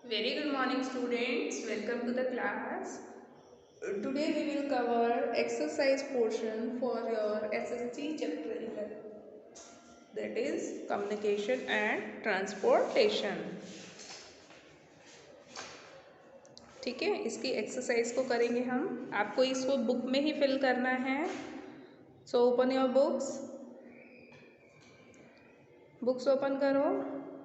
Very good morning, students. Welcome to the class. Today we will cover exercise portion for your SST chapter 11. That is communication and transportation. ठीक है, इसकी exercise को करेंगे हम. आपको इसको बुक में ही फिल करना है. So open your books open करो.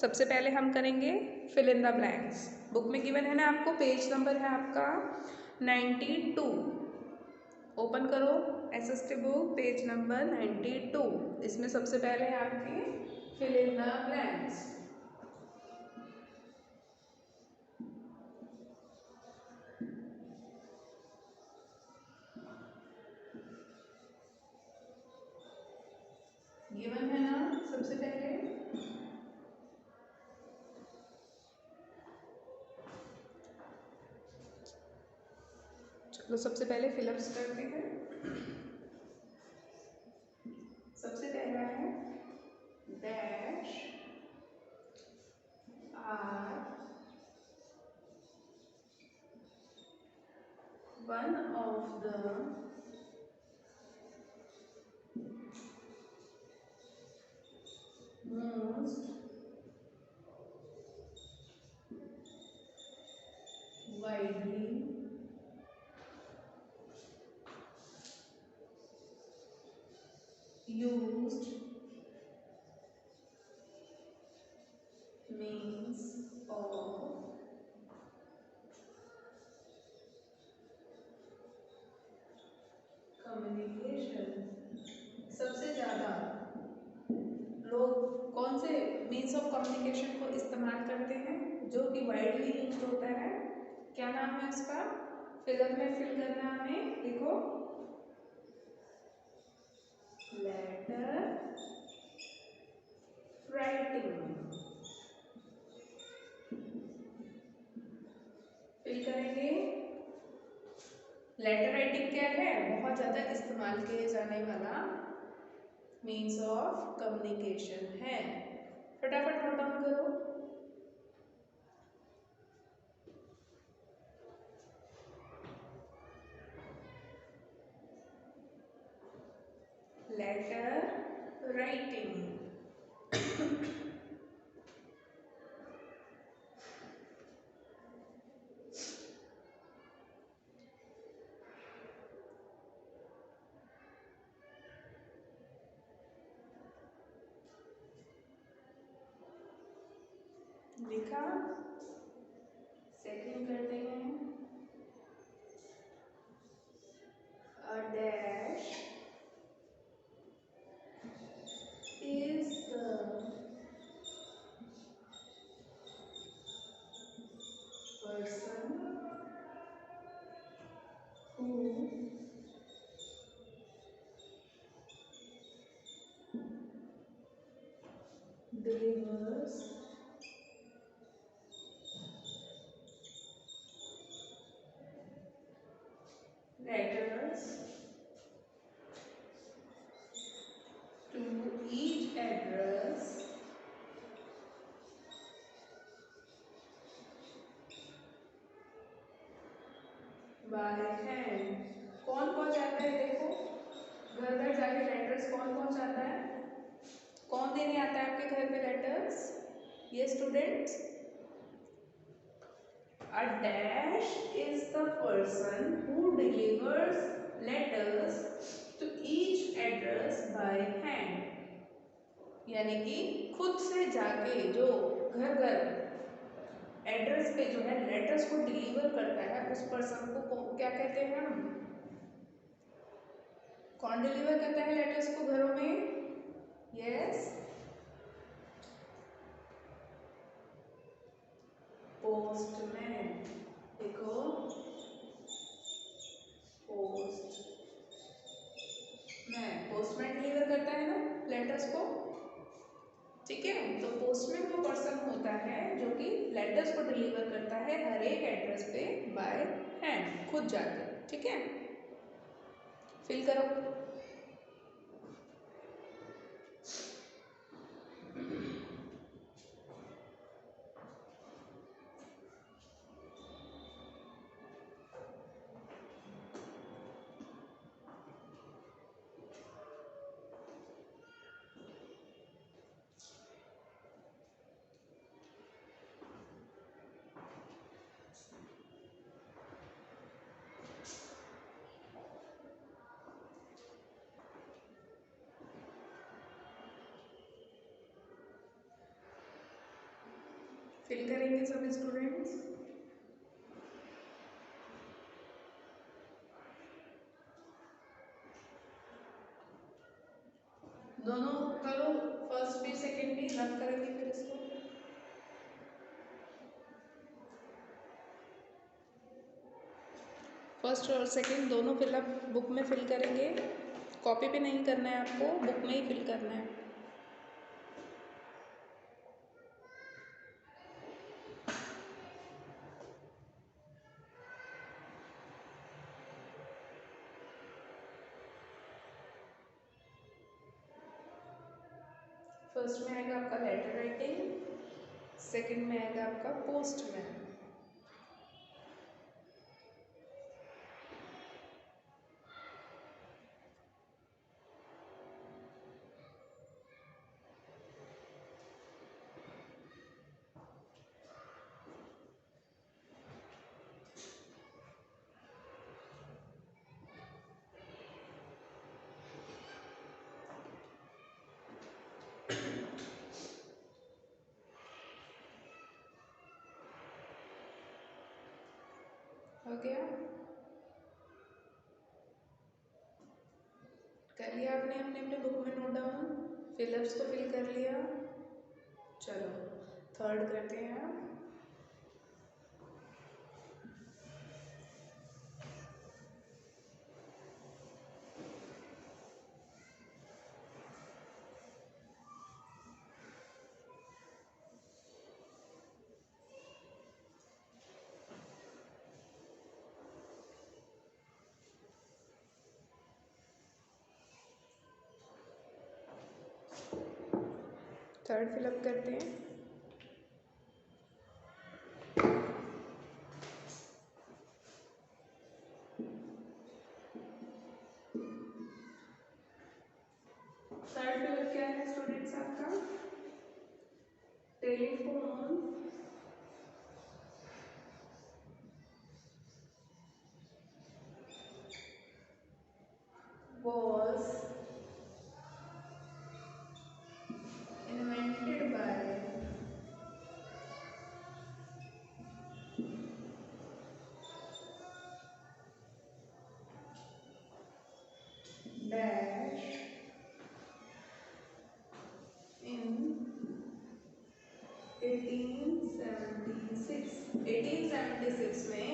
सबसे पहले हम करेंगे fill in the blanks. Book में गिवन है ना आपको, पेज नंबर है आपका 92. ओपन करो एसएसटी बुक पेज नंबर 92. इसमें सबसे पहले है आपके fill in the blanks. Given है ना सबसे पहले. चलो सबसे पहले फिलअप्स करते हैं. सबसे पहला है dash are one of the most widely used means of communication. सबसे ज़्यादा लोग कौन से मीन्स ऑफ कम्युनिकेशन को इस्तेमाल करते हैं जो कि वाइडली यूज होता है. क्या नाम है उसका? फिगर में फिल करना हमें. देखो, लेटर राइटिंग. फिल करेंगे. लेटर राइटिंग क्या है? बहुत ज़्यादा इस्तेमाल किए जाने वाला मीन्स ऑफ कम्युनिकेशन है. फटाफट नोट डाउन करो. Letter writing. लिखा. सेकंड करते हैं. A dash is the person who delivers letters to each address by hand. कौन पहुंचाता है? देखो, घर घर जाके लेटर्स कौन पहुंचाता है? कौन देने आता है आपके घर पे लेटर्स? ये students, a dash is the person who delivers letters to each address by hand. यानी कि खुद से जाके जो घर घर एड्रेस पे जो है लेटर्स को डिलीवर करता है, उस पर्सन को क्या कहते हैं हम? कौन डिलीवर करता है लेटर्स को घरों में? Yes, postman. देखो, पोस्टमैन डिलीवर करता है ना लेटर्स को. ठीक है, तो पोस्टमैन वो पर्सन होता है जो कि लेटर्स को डिलीवर करता है हर एक एड्रेस पे बाय हैंड, खुद जाकर. ठीक है, फिल करो. फिल करेंगे सब स्टूडेंट्स। दोनों करो, फर्स्ट भी सेकंड भी रब करेंगे फिर इसको। फर्स्ट और सेकंड दोनों फिलअप बुक में फिल करेंगे। कॉपी पे नहीं करना है आपको, बुक में ही फिल करना है। फर्स्ट में आएगा आपका लेटर राइटिंग, सेकंड में आएगा आपका पोस्टमैन। हो गया, कर लिया आपने अपने अपने बुक में नोट डाउन, फिलअप्स को फिल कर लिया। चलो थर्ड करते हैं। थर्ड फिलअप करते हैं। थर्ड फिलअप क्या है स्टूडेंट्स आपका? Telephone was invented by dash in 1876। 1876 में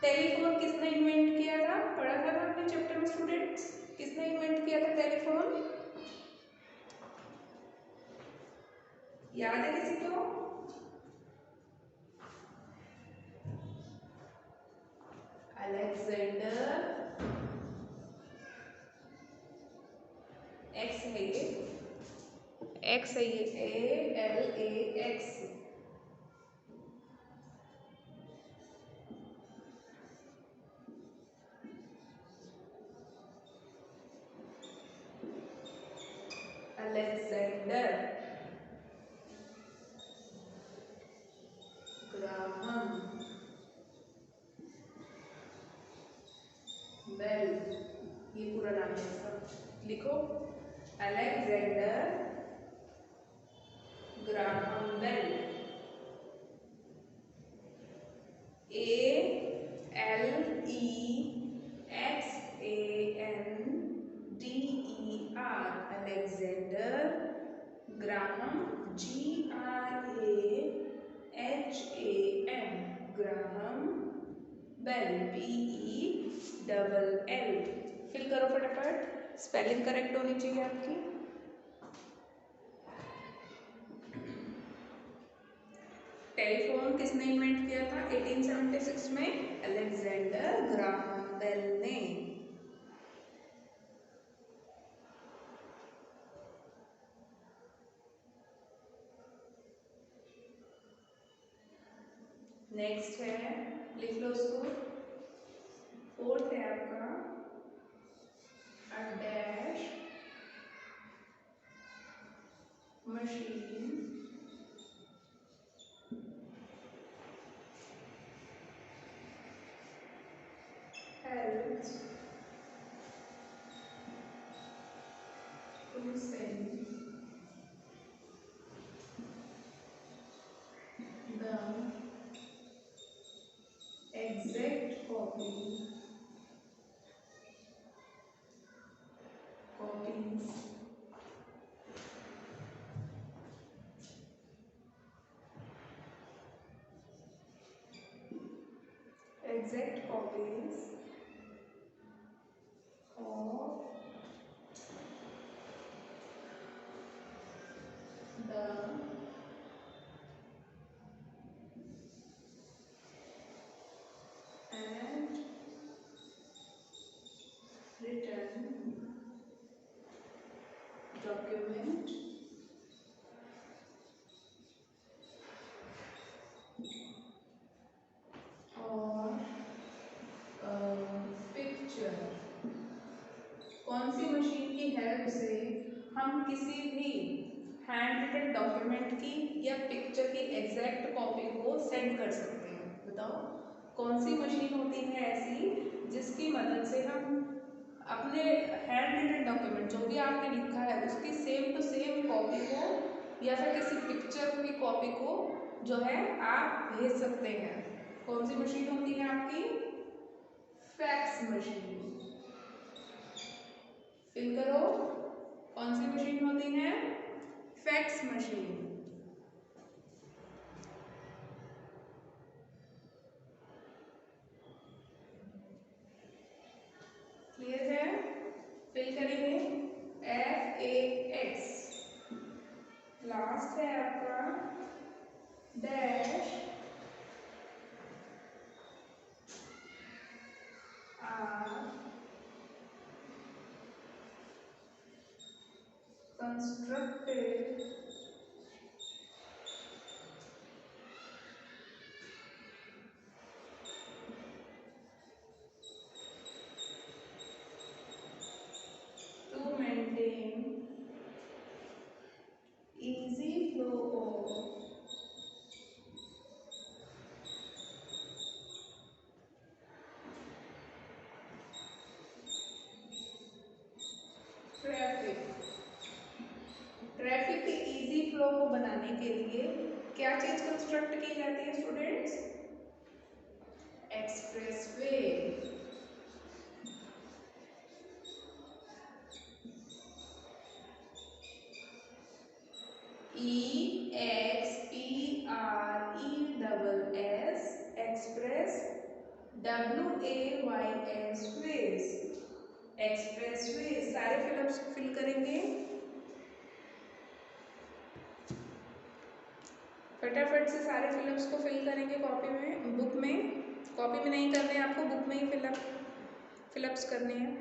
टेलीफोन किसने इन्वेंट किया था? पढ़ा था ना आपने चैप्टर में स्टूडेंट्स, किसने इन्वेंट किया था टेलीफोन? याद है किसी को? अलेक्जेंडर, एक्स है ये, एक्स है ये, ALAX। अलेक्जेंडर ग्राहम बेल, ये पूरा नाम है इसका, लिखो Alexander Graham Bell. ALEXANDER, Alexander Graham, GRAHAM, Graham Bell, BELL। Fill करो फटाफट, स्पेलिंग करेक्ट होनी चाहिए आपकी। टेलीफोन किसने इन्वेंट किया था 1876 में? अलेक्जेंडर ग्राहम बेल ने। नेक्स्ट है, लिख लो उसको। फोर्थ है आपका a dash machine helps to send the exact copies exact copies of the and written document और पिक्चर। कौन सी मशीन की हेल्प से हम किसी भी हैंड रिटन डॉक्यूमेंट की या पिक्चर की एग्जैक्ट कॉपी को सेंड कर सकते हैं? बताओ कौन सी मशीन होती है ऐसी जिसकी मदद से हम अपने हैंड रिटन डॉक्यूमेंट जो भी आपने लिखा है उसकी सेम टू सेम कॉपी को या फिर किसी पिक्चर की कॉपी को जो है आप भेज सकते हैं? कौन सी मशीन होती है आपकी? Fax machine. फिल करो, कौन सी मशीन होती है? Fax machine. क्लियर है? फिल करेंगे FAX। लास्ट है आपका dash are constructed to maintain easy flow of traffic. Traffic के इजी फ्लो को बनाने के लिए क्या चीज कंस्ट्रक्ट की जाती है students? Expressway. EXPRESS express. WAYS ways. Expressway. सारे फिलअप्स फिल करेंगे फटाफट से, सारे फिलअप्स को फिल करेंगे कॉपी में, बुक में। कॉपी में नहीं करने हैं आपको, बुक में ही फिलअप्स करने हैं।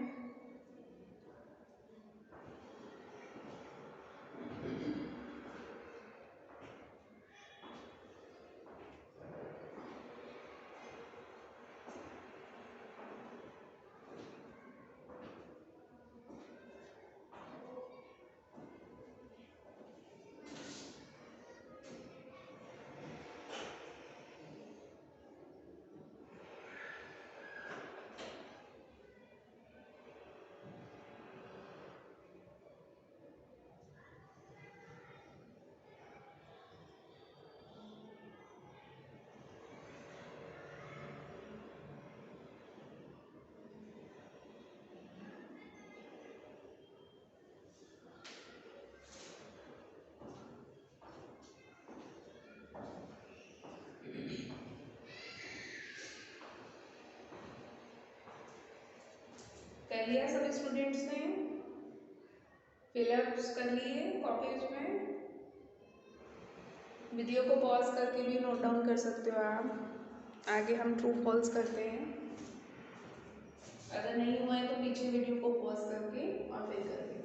कर लिया सभी स्टूडेंट्स ने? फिलअप्स कर लिए कॉपीज में? वीडियो को पॉज करके भी नोट डाउन कर सकते हो आप। आगे हम ट्रू फॉल्स करते हैं। अगर नहीं हुआ है तो पीछे वीडियो को पॉज करके और फिर कर लेना।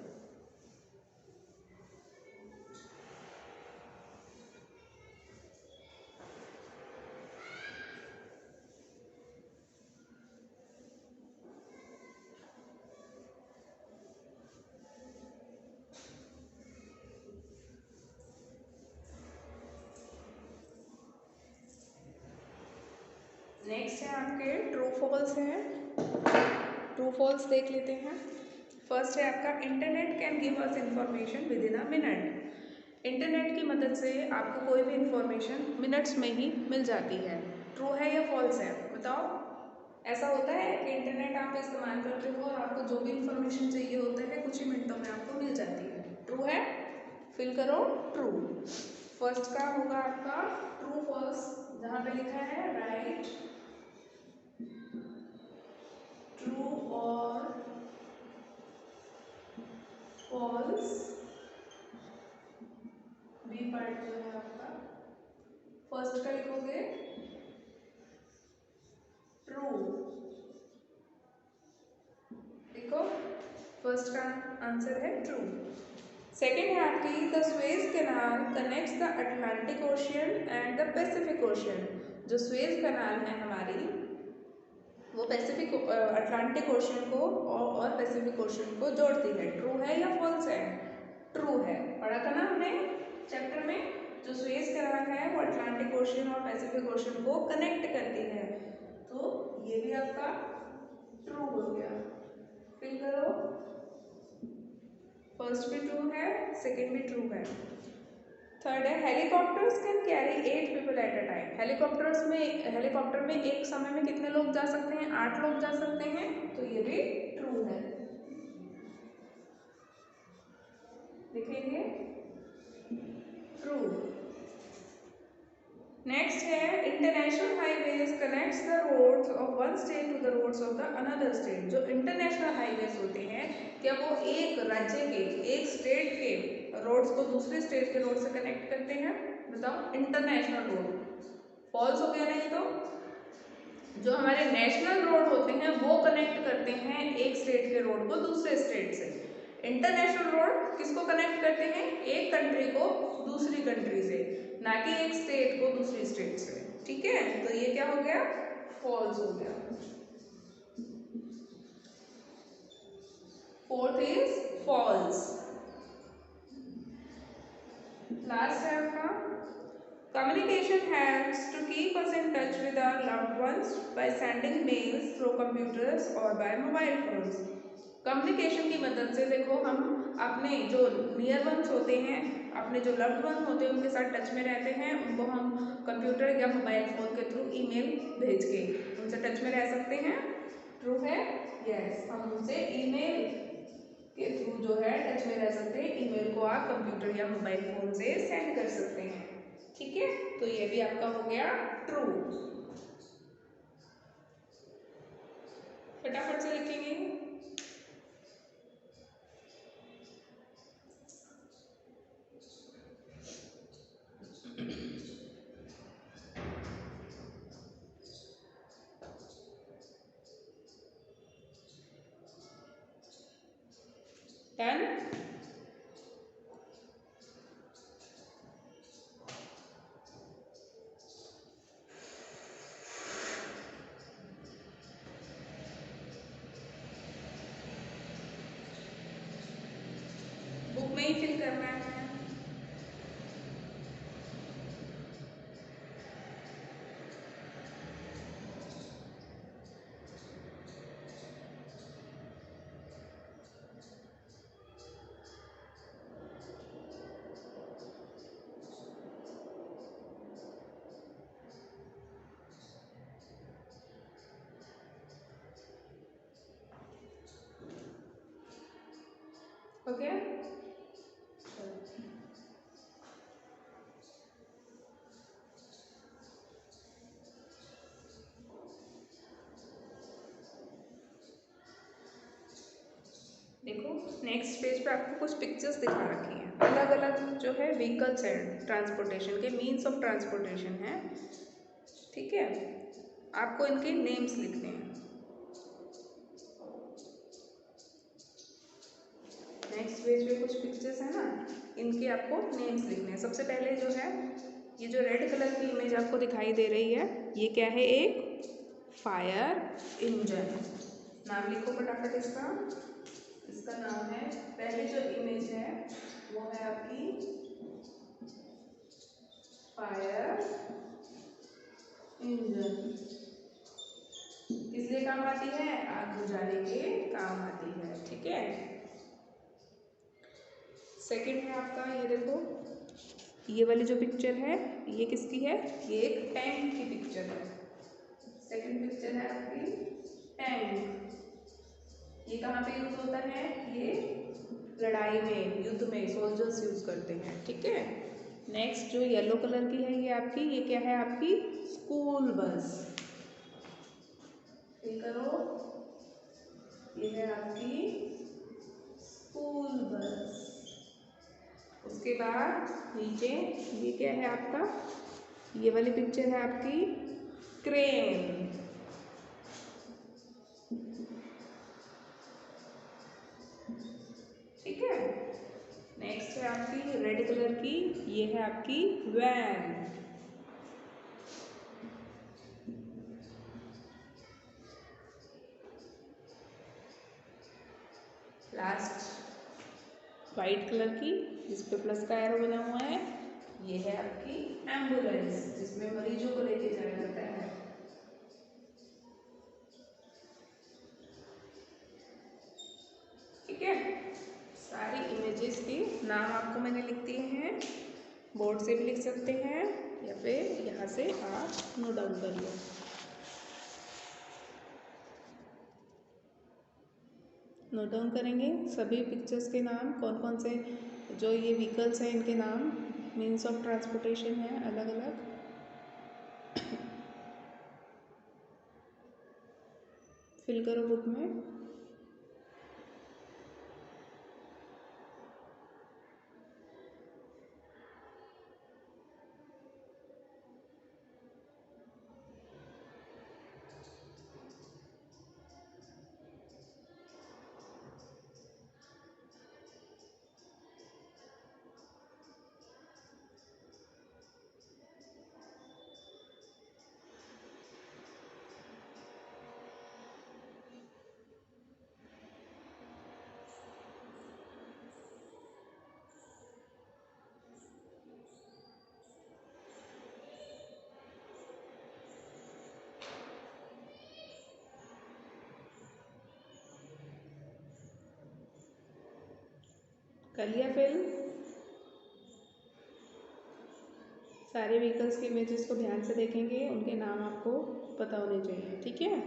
नेक्स्ट है आपके ट्रू फॉल्स हैं। ट्रू फॉल्स देख लेते हैं। फर्स्ट है आपका internet can give us information with in a minute. Internet की मदद से आपको कोई भी इंफॉर्मेशन मिनट्स में ही मिल जाती है। ट्रू है या फॉल्स है बताओ। ऐसा होता है कि इंटरनेट आप इस्तेमाल करते हो और आपको जो भी इंफॉर्मेशन चाहिए होता है कुछ ही मिनटों में आपको मिल जाती है। ट्रू है, फिल करो ट्रू। फर्स्ट का होगा आपका ट्रू फॉल्स, जहाँ पे लिखा है राइट ट्रू और फॉल्स। बी पार्ट जो है आपका फर्स्ट का लिखोगे ट्रू। देखो फर्स्ट का आंसर है ट्रू। सेकेंड है आपकी the Suez canal connects the Atlantic ocean and the Pacific ocean. जो स्वेज कैनाल है हमारी वो पैसिफिक अटलांटिक ओशियन को और पैसिफिक ओशियन को जोड़ती है। ट्रू है या फॉल्स है? ट्रू है। पढ़ा था ना हमने चैप्टर में, जो स्वेज कैनाल है वो अटलांटिक ओशियन और पैसिफिक ओशियन को कनेक्ट करती है। तो ये भी आपका ट्रू हो गया। फिल करो, फर्स्ट भी ट्रू है, सेकेंड भी ट्रू है। थर्ड है helicopters can carry 8 people at a time. Helicopter में एक समय में कितने लोग जा सकते हैं? 8 लोग जा सकते हैं। तो ये भी ट्रू है। लिखेंगे ट्रू। नेक्स्ट है international highways connects the roads of one state to the roads of the another state. जो इंटरनेशनल हाईवेज होते हैं क्या वो एक राज्य के, एक स्टेट के रोड्स को दूसरे स्टेट के रोड से कनेक्ट करते हैं? बताओ इंटरनेशनल रोड। फॉल्स हो गया नहीं तो। जो हमारे नेशनल रोड होते हैं वो कनेक्ट करते हैं एक स्टेट के रोड को दूसरे स्टेट से। इंटरनेशनल रोड किसको कनेक्ट करते हैं? एक कंट्री को दूसरी कंट्री से, ना कि एक स्टेट को दूसरी स्टेट से। ठीक है, तो ये क्या हो गया? फॉल्स हो गया। Fourth is false. लास्ट है आपका communication helps to keep us in touch with our loved ones by sending mails through computers or by mobile phones। Communication की मदद से देखो हम अपने जो नियर वंस होते हैं, अपने जो लव्ड वन होते हैं उनके साथ टच में रहते हैं। उनको हम कंप्यूटर या मोबाइल फ़ोन के थ्रू ईमेल भेज के उनसे टच में रह सकते हैं। ट्रू है? यस, हम उनसे ईमेल के थ्रू जो है टच में रह सकते हैं। ईमेल को आप कंप्यूटर या मोबाइल फ़ोन से सेंड कर सकते हैं। ठीक है, तो ये भी आपका हो गया ट्रू। फटाफट से लिखेंगे। डन। बुक में ही फिल करना है। ओके, देखो नेक्स्ट पेज पे आपको कुछ पिक्चर्स दिखा रखी हैं। अलग अलग जो है व्हीकल्स हैं, ट्रांसपोर्टेशन के मीन्स ऑफ ट्रांसपोर्टेशन है। ठीक है, आपको इनके नेम्स लिखने हैं। नेक्स्ट पेज पे कुछ पिक्चर्स है ना, इनके आपको नेम्स लिखने हैं। सबसे पहले जो है ये जो रेड कलर की इमेज आपको दिखाई दे रही है, ये क्या है? एक फायर इंजन। नाम लिखो फटाफट इसका। इसका नाम है, पहली जो इमेज है वो है आपकी फायर इंजन। किस लिए काम आती है? आग बुझाने के काम आती है। ठीक है, सेकंड है आपका ये देखो ये वाली जो पिक्चर है ये किसकी है? ये एक टैंक की पिक्चर है। सेकंड पिक्चर है आपकी टैंक। ये कहाँ पे यूज होता है? ये लड़ाई में, युद्ध में सोल्जर्स यूज करते हैं, ठीक है। नेक्स्ट जो येलो कलर की है ये आपकी, ये क्या है आपकी? School bus. फिल करो, ये है आपकी स्कूल बस। उसके बाद नीचे ये क्या है आपका? ये वाली पिक्चर है आपकी क्रेन। ठीक है। नेक्स्ट है आपकी रेड कलर की, ये है आपकी वैन। लास्ट वाइट कलर की जिस पे प्लस का एरो बना हुआ है, ये है आपकी एम्बुलेंस जिसमें मरीजों को लेके जाया जाता है। ठीक है। सारी इमेजेस के नाम आपको मैंने लिख दिए हैं, बोर्ड से भी लिख सकते हैं या फिर यहाँ से आप नोट डाउन कर लो। नोट डाउन करेंगे सभी पिक्चर्स के नाम, कौन कौन से जो ये व्हीकल्स हैं इनके नाम, मीन्स ऑफ ट्रांसपोर्टेशन है अलग अलग। फिल करो बुक में। कर लिया फिल? सारे व्हीकल्स के इमेजेस को ध्यान से देखेंगे, उनके नाम आपको पता होने चाहिए, ठीक है।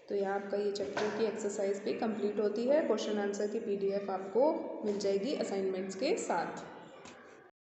तो ये आपका ये चैप्टर की एक्सरसाइज भी कंप्लीट होती है। क्वेश्चन आंसर की PDF आपको मिल जाएगी असाइनमेंट्स के साथ।